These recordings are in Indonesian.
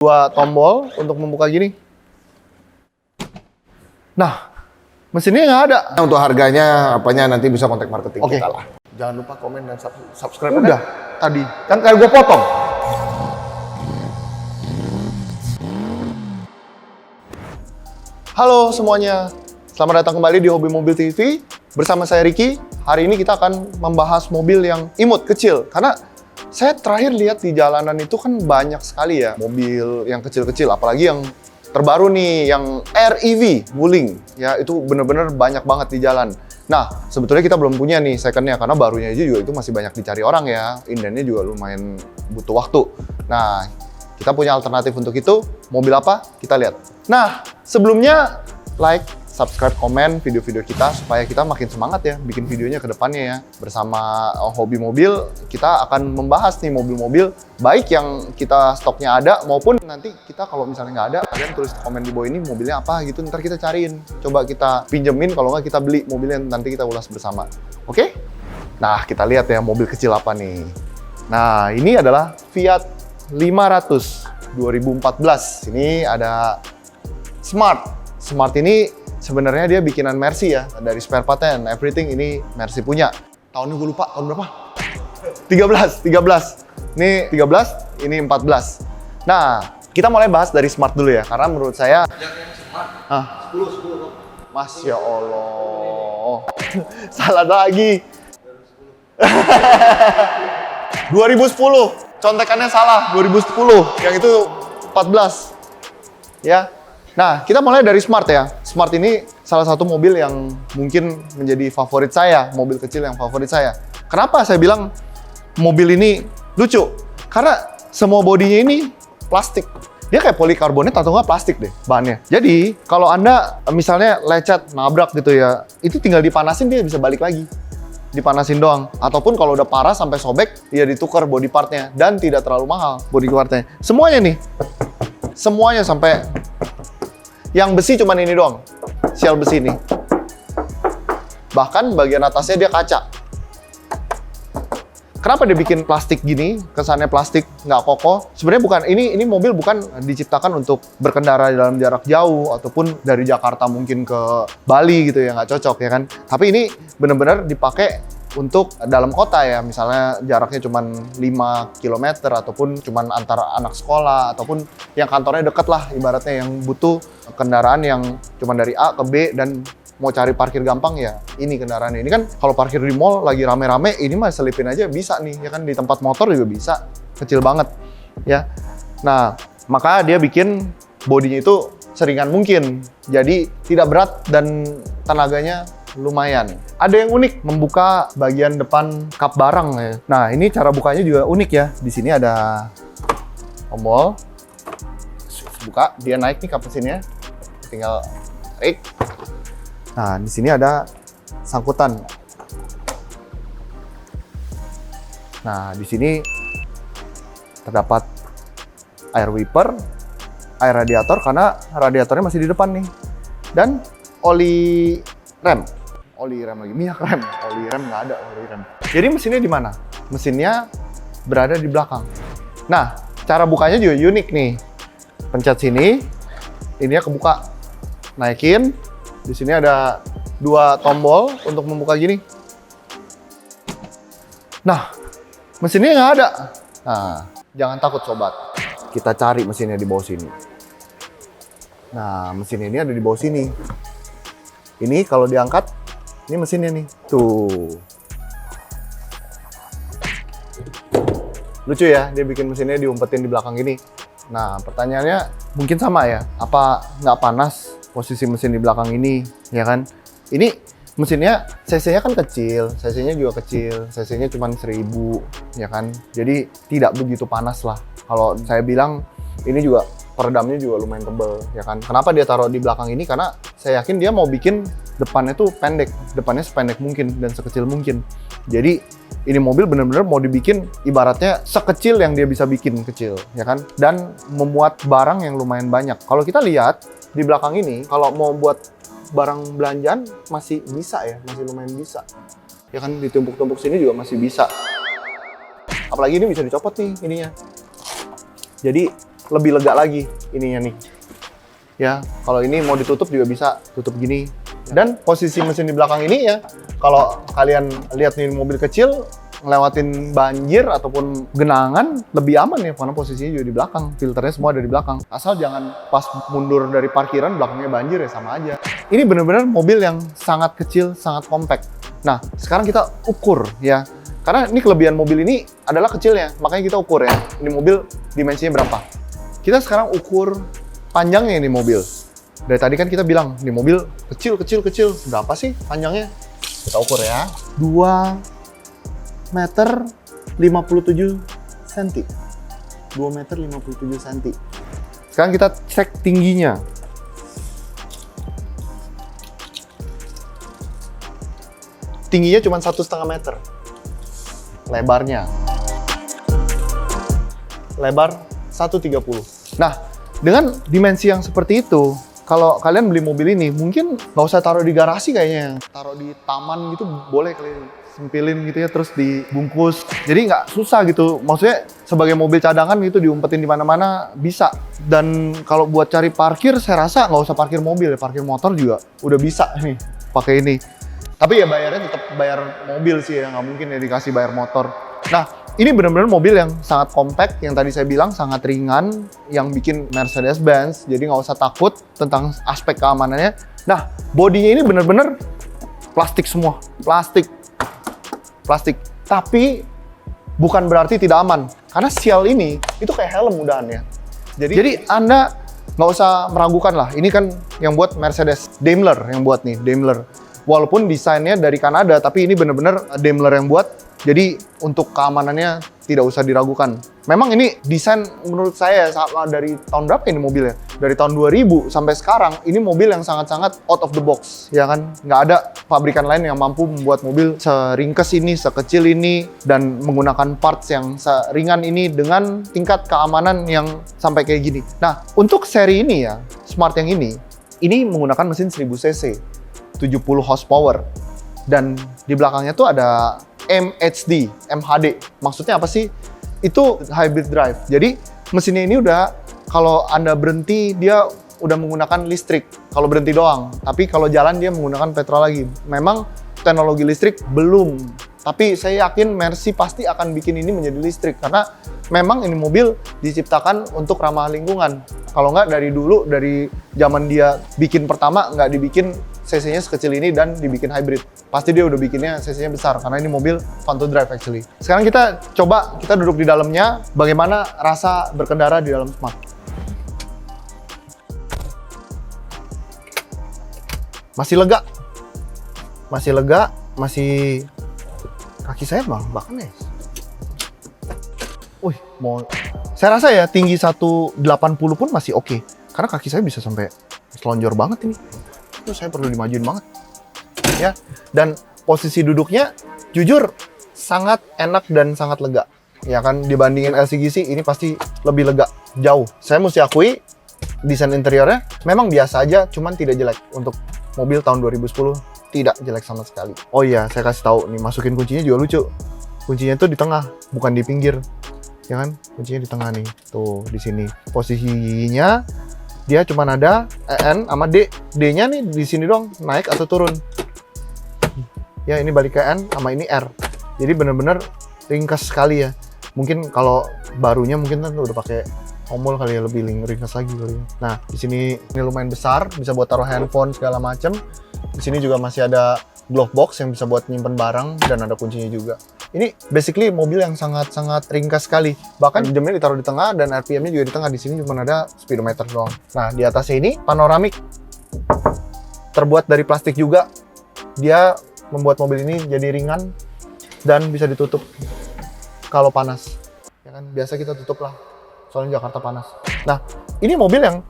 Dua tombol untuk membuka gini. Nah, mesinnya nggak ada. Untuk harganya, apanya nanti bisa kontak marketing Oke. kita lah. Jangan lupa komen dan subscribe. Udah tadi kan kayak gue potong. Halo semuanya, selamat datang kembali di Hobi Mobil TV. Bersama saya Ricky. Hari ini kita akan membahas mobil yang imut, kecil. Karena saya terakhir lihat di jalanan itu kan banyak sekali ya mobil yang kecil-kecil, apalagi yang terbaru nih, yang REV, Wuling. Ya, itu bener-bener banyak banget di jalan. Nah, sebetulnya kita belum punya nih second-nya, karena barunya aja juga itu masih banyak dicari orang ya. Indennya juga lumayan butuh waktu. Nah, kita punya alternatif untuk itu. Mobil apa? Kita lihat. Nah, sebelumnya like, subscribe, komen video-video kita supaya kita makin semangat ya bikin videonya ke depannya ya. Bersama Hobi Mobil, kita akan membahas nih mobil-mobil baik yang kita stoknya ada maupun nanti kita kalau misalnya nggak ada, kalian tulis komen di bawah ini mobilnya apa gitu, ntar kita cariin. Coba kita pinjemin, kalau nggak kita beli mobilnya, nanti kita ulas bersama. Oke? Nah, kita lihat ya mobil kecil apa nih. Nah, ini adalah Fiat 500 2014. Ini ada Smart. Smart ini sebenarnya dia bikinan Mercy ya, dari spare part and everything ini Mercy punya. Tahunnya gue lupa, tahun berapa? 13. Ini 13, ini 14. Nah, kita mulai bahas dari Smart dulu ya, karena menurut saya... Ah, 10. Masya Allah. Salah lagi. 2010. Contekannya salah, 2010. Yang itu 14. Ya. Nah, kita mulai dari Smart ya. Smart ini salah satu mobil yang mungkin menjadi favorit saya, mobil kecil yang favorit saya. Kenapa saya bilang mobil ini lucu? Karena semua bodinya ini plastik. Dia kayak polikarbonat atau nggak plastik deh bahannya. Jadi, kalau Anda misalnya lecet, nabrak gitu ya, itu tinggal dipanasin dia bisa balik lagi. Dipanasin doang. Ataupun kalau udah parah sampai sobek, ya ditukar body partnya. Dan tidak terlalu mahal body partnya. Semuanya nih. Semuanya sampai... Yang besi cuman ini doang, sial besi ini. Bahkan bagian atasnya dia kaca. Kenapa dia bikin plastik gini? Kesannya plastik, nggak kokoh. Sebenarnya bukan, ini mobil bukan diciptakan untuk berkendara dalam jarak jauh ataupun dari Jakarta mungkin ke Bali gitu ya, nggak cocok ya kan. Tapi ini benar-benar dipakai untuk dalam kota ya, misalnya jaraknya cuma 5 km ataupun cuma antar anak sekolah ataupun yang kantornya deket lah ibaratnya, yang butuh kendaraan yang cuma dari A ke B dan mau cari parkir gampang ya ini kendaraannya. Ini kan kalau parkir di mall lagi rame-rame, ini mah selipin aja bisa nih ya kan, di tempat motor juga bisa, kecil banget ya. Nah, maka dia bikin bodinya itu seringan mungkin, jadi tidak berat dan tenaganya lumayan. Ada yang unik, membuka bagian depan kap barang ya. Nah, ini cara bukanya juga unik ya. Di sini ada tombol, buka, dia naik nih kap mesinnya, tinggal tarik. Nah, di sini ada sangkutan. Nah, di sini terdapat air wiper, air radiator karena radiatornya masih di depan nih, dan oli rem. Oli rem lagi, minyak rem. Oli rem nggak ada, oli rem. Jadi mesinnya di mana? Mesinnya berada di belakang. Nah, cara bukanya juga unik nih. Pencet sini, ininya kebuka. Naikin. Di sini ada dua tombol untuk membuka gini. Nah, mesinnya nggak ada. Nah, jangan takut sobat. Kita cari mesinnya di bawah sini. Nah, mesin ini ada di bawah sini. Ini kalau diangkat, ini mesinnya nih, tuh. Lucu ya, dia bikin mesinnya diumpetin di belakang gini. Nah, pertanyaannya mungkin sama ya, apa nggak panas posisi mesin di belakang ini, ya kan? Ini mesinnya, cc-nya kan kecil, cc-nya juga kecil, cc-nya cuma 1000, ya kan? Jadi tidak begitu panas lah. Kalau saya bilang, ini juga peredamnya juga lumayan tebel, ya kan? Kenapa dia taruh di belakang ini? Karena saya yakin dia mau bikin depannya tuh pendek, depannya sependek mungkin dan sekecil mungkin. Jadi ini mobil benar-benar mau dibikin ibaratnya sekecil yang dia bisa bikin kecil, ya kan? Dan memuat barang yang lumayan banyak. Kalau kita lihat di belakang ini, kalau mau buat barang belanjaan masih bisa ya, masih lumayan bisa. Ya kan, ditumpuk-tumpuk sini juga masih bisa. Apalagi ini bisa dicopot nih ininya. Jadi lebih lega lagi ininya nih. Ya, kalau ini mau ditutup juga bisa, tutup gini. Dan posisi mesin di belakang ini ya, kalau kalian lihat nih mobil kecil, ngelewatin banjir ataupun genangan, lebih aman ya, karena posisinya juga di belakang. Filternya semua ada di belakang. Asal jangan pas mundur dari parkiran, belakangnya banjir ya sama aja. Ini benar-benar mobil yang sangat kecil, sangat compact. Nah, sekarang kita ukur ya. Karena ini kelebihan mobil ini adalah kecilnya, makanya kita ukur ya. Ini mobil dimensinya berapa. Kita sekarang ukur panjangnya ini mobil. Dari tadi kan kita bilang, ini mobil kecil. Berapa sih panjangnya? Kita ukur ya. 2 meter 57 cm. 2 meter 57 cm. Sekarang kita cek tingginya. Tingginya cuma 1,5 meter. Lebarnya. Lebar 1,30. Nah, dengan dimensi yang seperti itu, kalau kalian beli mobil ini, mungkin nggak usah taruh di garasi kayaknya. Taruh di taman gitu boleh kalian sempilin gitu ya, terus dibungkus. Jadi nggak susah gitu. Maksudnya sebagai mobil cadangan gitu diumpetin di mana-mana bisa. Dan kalau buat cari parkir, saya rasa nggak usah parkir mobil ya, parkir motor juga udah bisa nih pakai ini. Tapi ya bayarnya tetap bayar mobil sih ya, nggak mungkin ya dikasih bayar motor. Nah, ini benar-benar mobil yang sangat compact, yang tadi saya bilang sangat ringan, yang bikin Mercedes-Benz, jadi nggak usah takut tentang aspek keamanannya. Nah, bodinya ini benar-benar plastik semua, plastik. Tapi bukan berarti tidak aman, karena sial ini itu kayak helm udahannya. Jadi Anda nggak usah meragukan lah. Ini kan yang buat Mercedes, Daimler yang buat nih, Daimler. Walaupun desainnya dari Kanada, tapi ini benar-benar Daimler yang buat. Jadi untuk keamanannya tidak usah diragukan. Memang ini desain menurut saya sama dari tahun berapa ini mobilnya? Dari tahun 2000 sampai sekarang, ini mobil yang sangat-sangat out of the box. Ya kan? Nggak ada pabrikan lain yang mampu membuat mobil seringkes ini, sekecil ini, dan menggunakan parts yang seringan ini dengan tingkat keamanan yang sampai kayak gini. Nah, untuk seri ini ya, Smart yang ini menggunakan mesin 1000 cc, 70 horsepower. Dan di belakangnya tuh ada MHD. Maksudnya apa sih? Itu hybrid drive. Jadi mesinnya ini udah, kalau Anda berhenti dia udah menggunakan listrik. Kalau berhenti doang. Tapi kalau jalan dia menggunakan petrol lagi. Memang teknologi listrik belum. Tapi saya yakin Mercy pasti akan bikin ini menjadi listrik. Karena memang ini mobil diciptakan untuk ramah lingkungan. Kalau nggak dari dulu, dari zaman dia bikin pertama, nggak dibikin cc-nya sekecil ini dan dibikin hybrid. Pasti dia udah bikinnya cc-nya besar, karena ini mobil fun to drive actually. Sekarang kita coba, kita duduk di dalamnya, bagaimana rasa berkendara di dalam Smart. Masih lega. Masih kaki saya bahkan ya. Wih, saya rasa ya tinggi 180 pun masih oke. Karena kaki saya bisa sampai selonjor banget ini. Itu saya perlu dimajuin banget. Ya, dan posisi duduknya jujur sangat enak dan sangat lega. Ya kan, dibandingin LCGC ini pasti lebih lega jauh. Saya mesti akui desain interiornya memang biasa aja, cuman tidak jelek. Untuk mobil tahun 2010 tidak jelek sama sekali. Oh iya, saya kasih tahu nih, masukin kuncinya juga lucu. Kuncinya tuh di tengah, bukan di pinggir. Ya kan, kuncinya di tengah nih. Tuh, di sini. Posisinya dia cuma ada EN sama D. D-nya nih di sini doang, naik atau turun. Ya, ini balik ke N sama ini R. Jadi bener-bener ringkas sekali ya. Mungkin kalau barunya mungkin kan udah pakai omol kali ya, lebih ringkas lagi kali ya. Nah, di sini ini lumayan besar, bisa buat taruh handphone segala macem. Di sini juga masih ada glove box yang bisa buat nyimpen barang dan ada kuncinya juga. Ini basically mobil yang sangat-sangat ringkas sekali. Bahkan jamnya ditaruh di tengah dan RPM-nya juga di tengah. Di sini cuma ada speedometer doang. Nah, di atasnya ini panoramik. Terbuat dari plastik juga. Dia membuat mobil ini jadi ringan dan bisa ditutup kalau panas. Ya kan, biasa kita tutup lah. Soalnya Jakarta panas. Nah, ini mobil yang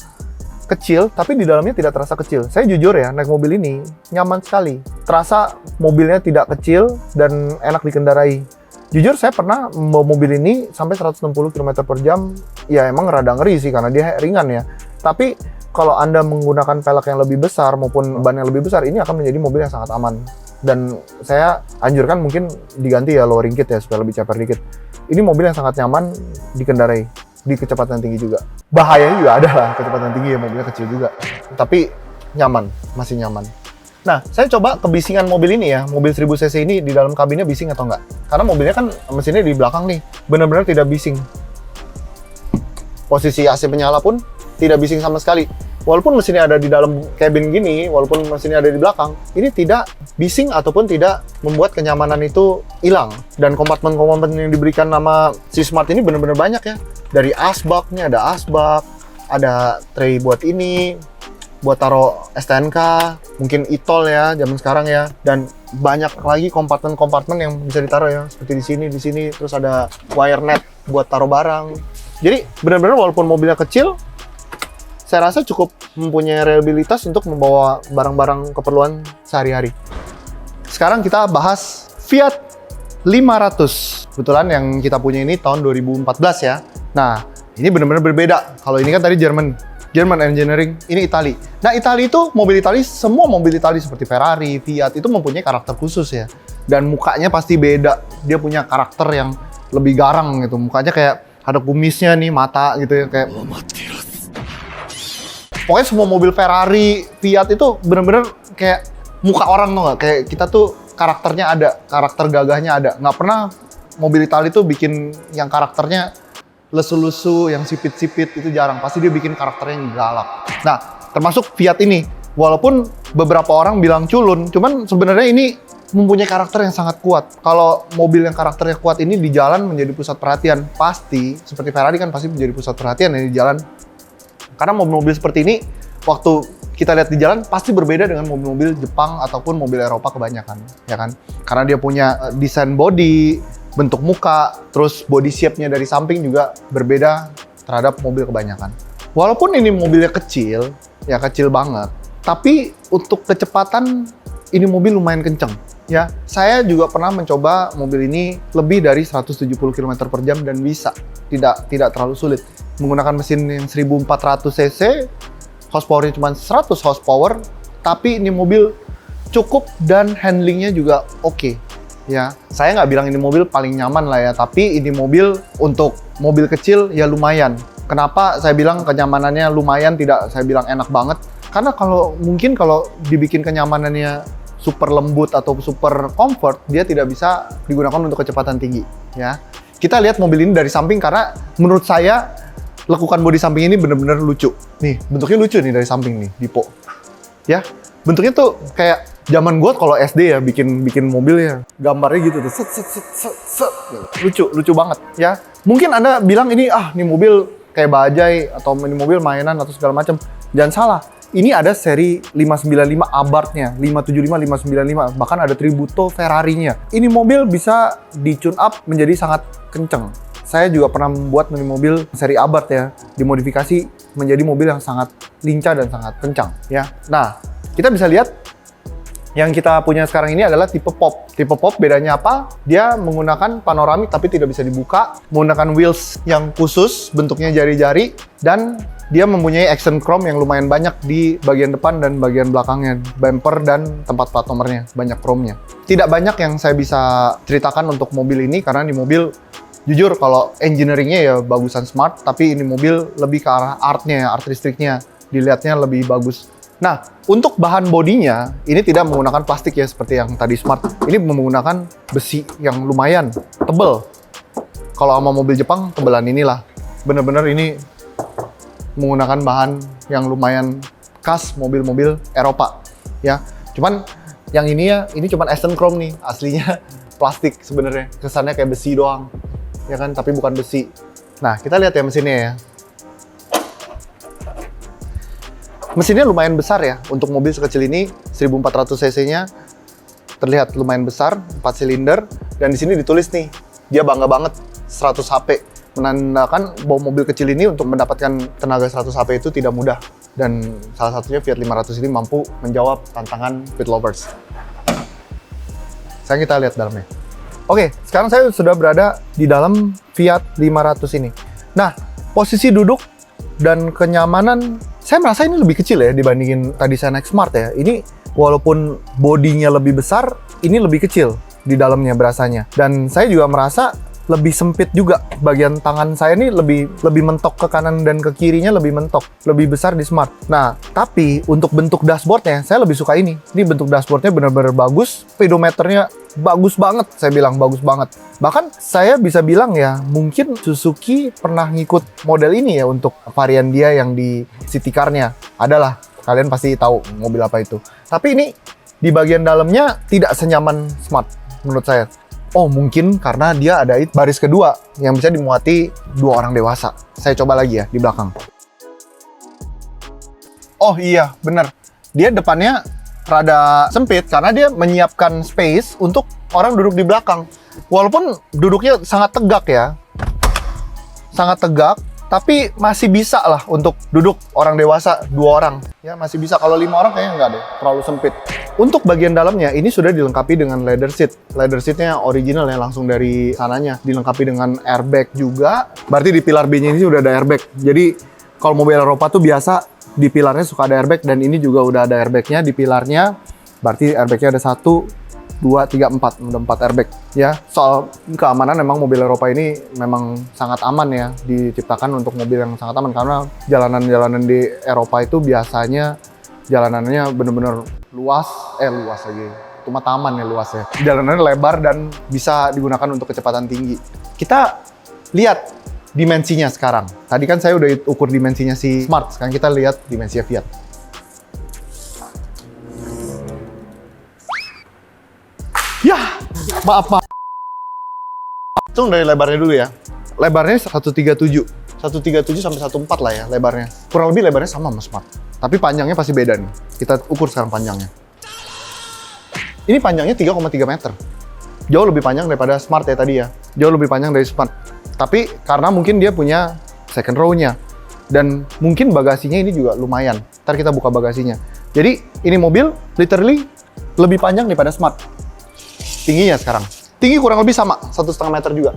kecil, tapi di dalamnya tidak terasa kecil. Saya jujur ya, naik mobil ini nyaman sekali. Terasa mobilnya tidak kecil dan enak dikendarai. Jujur saya pernah membawa mobil ini sampai 160 km/jam. Ya emang rada ngeri sih karena dia ringan ya. Tapi kalau Anda menggunakan pelek yang lebih besar maupun ban yang lebih besar, ini akan menjadi mobil yang sangat aman. Dan saya anjurkan mungkin diganti ya lowering kit ya supaya lebih ceper dikit. Ini mobil yang sangat nyaman dikendarai. di kecepatan tinggi juga. Bahayanya juga ada lah, kecepatan tinggi ya, mobilnya kecil juga. Tapi nyaman, masih nyaman. Nah, saya coba kebisingan mobil ini ya, mobil 1000 cc ini di dalam kabinnya bising atau enggak. Karena mobilnya kan mesinnya di belakang nih, benar-benar tidak bising. Posisi AC menyala pun tidak bising sama sekali. Walaupun mesinnya ada di dalam cabin gini, walaupun mesinnya ada di belakang, ini tidak bising ataupun tidak membuat kenyamanan itu hilang. Dan kompartemen-kompartemen yang diberikan nama si Smart ini benar-benar banyak ya. Dari asbaknya ada asbak, ada tray buat ini, buat taruh STNK, mungkin e-tol ya zaman sekarang ya. Dan banyak lagi kompartemen-kompartemen yang bisa ditaruh ya, seperti di sini, terus ada wire net buat taruh barang. Jadi benar-benar walaupun mobilnya kecil, saya rasa cukup mempunyai reliabilitas untuk membawa barang-barang keperluan sehari-hari. Sekarang kita bahas Fiat 500. Kebetulan yang kita punya ini tahun 2014 ya. Nah, ini benar-benar berbeda. Kalau ini kan tadi German Engineering, ini Itali. Nah, Itali itu mobil Itali, semua mobil Itali seperti Ferrari, Fiat itu mempunyai karakter khusus ya. Dan mukanya pasti beda. Dia punya karakter yang lebih garang gitu. Mukanya kayak ada kumisnya nih, mata gitu ya, kayak pokoknya semua mobil Ferrari, Fiat itu bener-bener kayak muka orang tuh nggak? Kayak kita tuh karakternya ada, karakter gagahnya ada. Nggak pernah mobil Itali tuh bikin yang karakternya lesu-lesu, yang sipit-sipit, itu jarang. Pasti dia bikin karakternya yang galak. Nah, termasuk Fiat ini. Walaupun beberapa orang bilang culun, cuman sebenarnya ini mempunyai karakter yang sangat kuat. Kalau mobil yang karakternya kuat ini di jalan menjadi pusat perhatian. Pasti, seperti Ferrari kan pasti menjadi pusat perhatian ya di jalan. Karena mobil-mobil seperti ini, waktu kita lihat di jalan, pasti berbeda dengan mobil-mobil Jepang ataupun mobil Eropa kebanyakan, ya kan? Karena dia punya desain body, bentuk muka, terus body shape-nya dari samping juga berbeda terhadap mobil kebanyakan. Walaupun ini mobilnya kecil, ya kecil banget, tapi untuk kecepatan, ini mobil lumayan kenceng. Ya, saya juga pernah mencoba mobil ini lebih dari 170 km per jam dan bisa, tidak terlalu sulit. Menggunakan mesin yang 1400 cc, horsepower-nya cuma 100 horsepower, tapi ini mobil cukup dan handlingnya juga oke. Ya, saya nggak bilang ini mobil paling nyaman lah ya, tapi ini mobil untuk mobil kecil ya lumayan. Kenapa saya bilang kenyamanannya lumayan, tidak saya bilang enak banget? Karena kalau dibikin kenyamanannya super lembut atau super comfort, dia tidak bisa digunakan untuk kecepatan tinggi. Ya, kita lihat mobil ini dari samping karena menurut saya lekukan bodi samping ini benar-benar lucu. Nih, bentuknya lucu nih dari samping nih, Dipo. Ya, bentuknya tuh kayak zaman gua kalau SD ya bikin mobil ya. Gambarnya gitu tuh, set. Lucu banget ya. Mungkin Anda bilang ini mobil kayak bajai atau ini mobil mainan atau segala macam. Jangan salah. Ini ada seri 595 Abarth-nya, 575, 595, bahkan ada Tributo Ferrari-nya. Ini mobil bisa di-tune up menjadi sangat kenceng. Saya juga pernah membuat mobil seri Abarth ya, dimodifikasi menjadi mobil yang sangat lincah dan sangat kencang ya. Nah, kita bisa lihat yang kita punya sekarang ini adalah tipe Pop. Tipe Pop bedanya apa? Dia menggunakan panoramik tapi tidak bisa dibuka, menggunakan wheels yang khusus, bentuknya jari-jari, dan dia mempunyai action chrome yang lumayan banyak di bagian depan dan bagian belakangnya, bumper dan tempat plat nomornya, banyak chrome-nya. Tidak banyak yang saya bisa ceritakan untuk mobil ini karena di mobil jujur kalau engineering-nya ya bagusan Smart, tapi ini mobil lebih ke arah art-nya, artistiknya, dilihatnya lebih bagus. Nah, untuk bahan bodinya, ini tidak menggunakan plastik ya seperti yang tadi Smart. Ini menggunakan besi yang lumayan tebal. Kalau sama mobil Jepang, tebalan inilah. Bener-bener ini menggunakan bahan yang lumayan khas mobil-mobil Eropa. Ya, cuman yang ini cuman Aston Chrome nih, aslinya plastik sebenarnya. Kesannya kayak besi doang. Ya kan, tapi bukan besi. Nah, kita lihat ya mesinnya ya. Mesinnya lumayan besar ya, untuk mobil sekecil ini, 1400 cc-nya terlihat lumayan besar, 4 silinder, dan di sini ditulis nih, dia bangga banget 100 HP, menandakan bahwa mobil kecil ini untuk mendapatkan tenaga 100 HP itu tidak mudah, dan salah satunya Fiat 500 ini mampu menjawab tantangan Fit Lovers. Sekarang kita lihat dalamnya. Oke, sekarang saya sudah berada di dalam Fiat 500 ini. Nah, posisi duduk dan kenyamanan, saya merasa ini lebih kecil ya dibandingin tadi saya naik Smart ya. Ini walaupun bodinya lebih besar, ini lebih kecil di dalamnya berasanya. Dan saya juga merasa lebih sempit juga. Bagian tangan saya ini lebih mentok ke kanan dan ke kirinya lebih mentok, lebih besar di Smart. Nah, tapi untuk bentuk dashboardnya saya lebih suka ini. Ini bentuk dashboardnya benar-benar bagus, speedometernya bagus banget, saya bilang bagus banget. Bahkan saya bisa bilang ya, mungkin Suzuki pernah ngikut model ini ya untuk varian dia yang di city car-nya. Adalah, kalian pasti tahu mobil apa itu. Tapi ini di bagian dalamnya tidak senyaman Smart menurut saya. Oh, mungkin karena dia ada baris kedua yang bisa dimuati 2 orang dewasa. Saya coba lagi ya di belakang. Oh iya, bener. Dia depannya rada sempit karena dia menyiapkan space untuk orang duduk di belakang. Walaupun duduknya sangat tegak ya. Sangat tegak, tapi masih bisa lah untuk duduk orang dewasa 2 orang. Ya, masih bisa. Kalau 5 orang kayaknya nggak deh, terlalu sempit. Untuk bagian dalamnya, ini sudah dilengkapi dengan leather seat. Leather seatnya original ya, langsung dari sananya. Dilengkapi dengan airbag juga. Berarti di pilar B-nya ini sudah ada airbag. Jadi, kalau mobil Eropa tuh biasa di pilarnya suka ada airbag, dan ini juga udah ada airbagnya di pilarnya. Berarti airbagnya ada 1, 2, 3, 4. Udah 4 airbag. Ya, soal keamanan memang mobil Eropa ini memang sangat aman ya. Diciptakan untuk mobil yang sangat aman. Karena jalanan-jalanan di Eropa itu biasanya jalanannya bener-bener luas lagi. Itu mah taman ya luas ya. Jalanannya lebar dan bisa digunakan untuk kecepatan tinggi. Kita lihat dimensinya sekarang. Tadi kan saya udah ukur dimensinya si Smart. Sekarang kita lihat dimensinya Fiat. Ya, maaf. Hitung dari lebarnya dulu ya. Lebarnya 137. 137 sampai 14 lah ya lebarnya. Kurang lebih lebarnya sama sama Smart. Tapi panjangnya pasti beda nih. Kita ukur sekarang panjangnya. Ini panjangnya 3,3 meter. Jauh lebih panjang daripada Smart ya tadi ya. Jauh lebih panjang dari Smart. Tapi karena mungkin dia punya second row-nya. Dan mungkin bagasinya ini juga lumayan. Ntar kita buka bagasinya. Jadi ini mobil literally lebih panjang daripada Smart. Tingginya sekarang. Tinggi kurang lebih sama. 1,5 meter juga.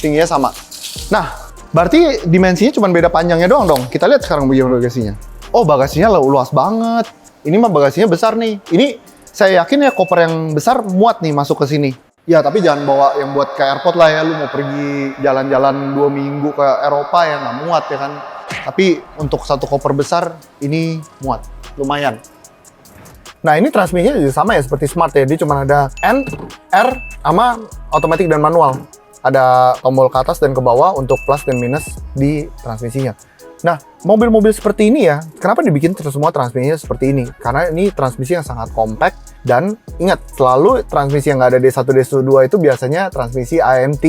Tingginya sama. Nah, berarti dimensinya cuma beda panjangnya doang dong. Kita lihat sekarang bagaimana bagasinya. Oh, bagasinya luas banget. Ini mah bagasinya besar nih. Ini saya yakin ya koper yang besar muat nih masuk ke sini. Ya, tapi jangan bawa yang buat ke airport lah ya. Lu mau pergi jalan-jalan 2 minggu ke Eropa ya nggak muat ya kan. Tapi untuk satu koper besar ini muat. Lumayan. Nah, ini transmisinya juga sama ya seperti Smart ya. Dia cuma ada N, R, sama otomatis dan manual. Ada tombol ke atas dan ke bawah untuk plus dan minus di transmisinya. Nah, mobil-mobil seperti ini ya, kenapa dibikin semua transmisinya seperti ini? Karena ini transmisi yang sangat compact dan ingat, selalu transmisi yang nggak ada D1, D2 itu biasanya transmisi AMT.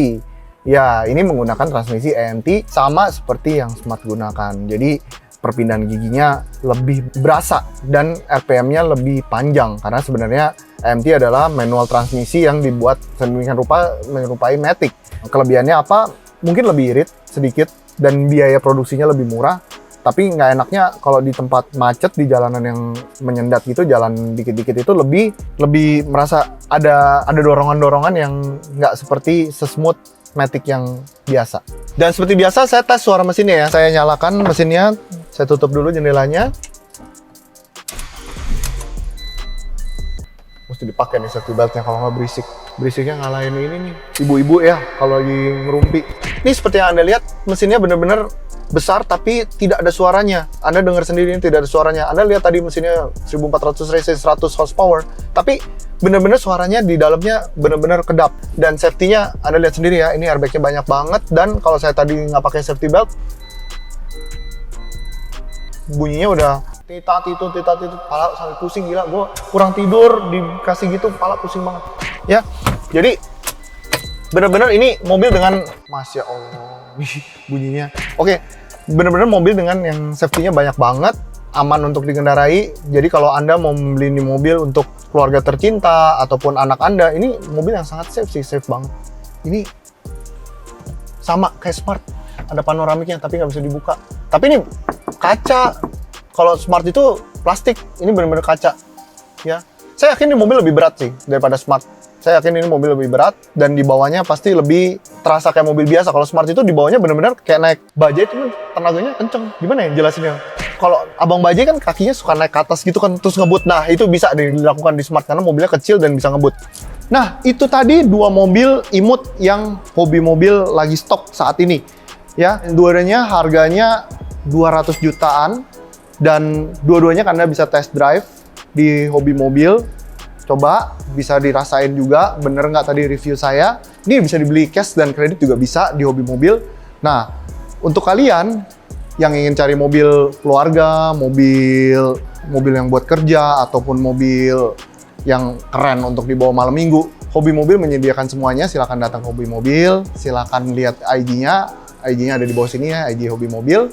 Ya, ini menggunakan transmisi AMT sama seperti yang Smart gunakan. Jadi, perpindahan giginya lebih berasa dan RPM-nya lebih panjang karena sebenarnya AMT adalah manual transmisi yang dibuat sedemikian rupa menyerupai Matic. Kelebihannya apa? Mungkin lebih irit sedikit dan biaya produksinya lebih murah. Tapi nggak enaknya kalau di tempat macet di jalanan yang menyendat gitu, jalan dikit-dikit itu lebih merasa ada dorongan-dorongan yang nggak seperti sesmooth Matic yang biasa. Dan seperti biasa saya tes suara mesinnya ya. Saya nyalakan mesinnya, saya tutup dulu jendelanya. Mesti dipakai nih safety beltnya kalau nggak berisik. Berisiknya ngalahin ini nih, ibu-ibu ya kalau lagi ngerumpi. Ini seperti yang Anda lihat, mesinnya benar-benar besar tapi tidak ada suaranya. Anda dengar sendiri ini tidak ada suaranya. Anda lihat tadi mesinnya 1400 cc 100 horsepower, tapi benar-benar suaranya di dalamnya benar-benar kedap. Dan safety-nya Anda lihat sendiri ya, ini airbag-nya banyak banget. Dan kalau saya tadi nggak pakai safety belt, bunyinya udah titat itu, kepala sampai pusing, gila. Gue kurang tidur dikasih gitu, kepala pusing banget. Ya, jadi benar-benar ini mobil dengan, Masya Allah, bunyinya. Oke, benar-benar mobil dengan yang safety-nya banyak banget, aman untuk dikendarai. Jadi kalau Anda mau membeli ini mobil untuk keluarga tercinta ataupun anak Anda, ini mobil yang sangat safe sih, safe banget. Ini sama kayak Smart, ada panoramiknya tapi nggak bisa dibuka. Tapi ini kaca. Kalau Smart itu plastik, ini benar-benar kaca. Ya, saya yakin ini mobil lebih berat sih daripada Smart. Saya yakin ini mobil lebih berat dan di bawahnya pasti lebih terasa kayak mobil biasa. Kalau Smart itu di bawahnya benar-benar kayak naik bajai, itu tenaganya kenceng. Gimana ya jelasinnya? Kalau abang bajai kan kakinya suka naik ke atas gitu kan terus ngebut. Nah, itu bisa dilakukan di Smart karena mobilnya kecil dan bisa ngebut. Nah, itu tadi 2 mobil imut yang hobi mobil lagi stok saat ini. Ya, dua-duanya harganya 200 jutaan dan dua-duanya Anda bisa test drive di hobi mobil. Coba bisa dirasain juga bener nggak tadi review saya. Ini bisa dibeli cash dan kredit juga bisa di hobi mobil. Nah, untuk kalian yang ingin cari mobil keluarga, mobil yang buat kerja, ataupun mobil yang keren untuk dibawa malam minggu, Hobi Mobil menyediakan semuanya. Silakan datang ke Hobi Mobil, silakan lihat IG-nya. IG-nya ada di bawah sini ya, IG Hobi Mobil.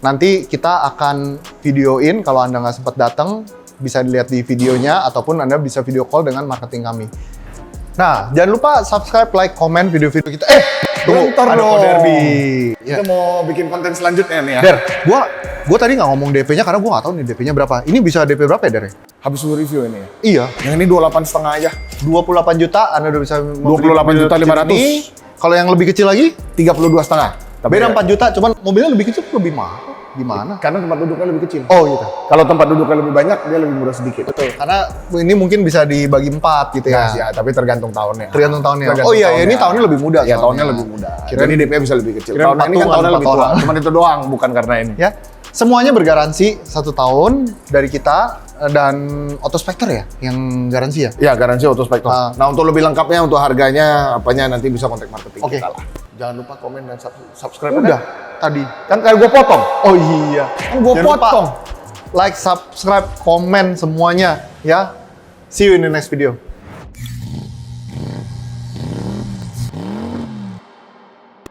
Nanti kita akan videoin kalau Anda nggak sempat datang, bisa dilihat di videonya, ataupun Anda bisa video call dengan marketing kami. Nah, jangan lupa subscribe, like, komen video-video kita. Tunggu, Bentar ada dong. Derby. Kita mau bikin konten selanjutnya nih ya. Der, gua tadi nggak ngomong DP-nya karena gua nggak tahu nih DP-nya berapa. Ini bisa DP berapa ya, Der? Habis lu review ini ya. Iya, Yang ini 28,5 aja. 28 juta Anda udah bisa membeli 28 juta mobil 500. ini. Kalau yang lebih kecil lagi, 32,5. beda 4 juta, cuman mobilnya lebih kecil lebih mahal. Gimana? Karena tempat duduknya lebih kecil. Oh gitu. Kalau tempat duduknya lebih banyak, dia lebih murah sedikit. Betul. Karena ini mungkin bisa dibagi 4 gitu Ya, ya. tapi tergantung tahunnya. Tergantung tahunnya. Tergantung oh iya, tahunnya. ini tahunnya lebih muda. Ya, soalnya. tahunnya lebih muda. Kirain- Jadi DP bisa lebih kecil. kirain Tahun ini kan patungan, tahunnya lebih tua. patungan. Cuman itu doang, bukan karena ini. Ya, semuanya bergaransi 1 tahun dari kita dan Autospector ya yang garansi ya. Ya, garansi Autospector. Ah. Nah, untuk lebih lengkapnya, untuk harganya, apanya nanti bisa kontak marketing Oke. kita lah. Jangan lupa komen dan subscribe. Udah tadi. Kan gue potong. Oh iya. Kan gue Jangan lupa potong. like, subscribe, komen semuanya ya. See you in the next video.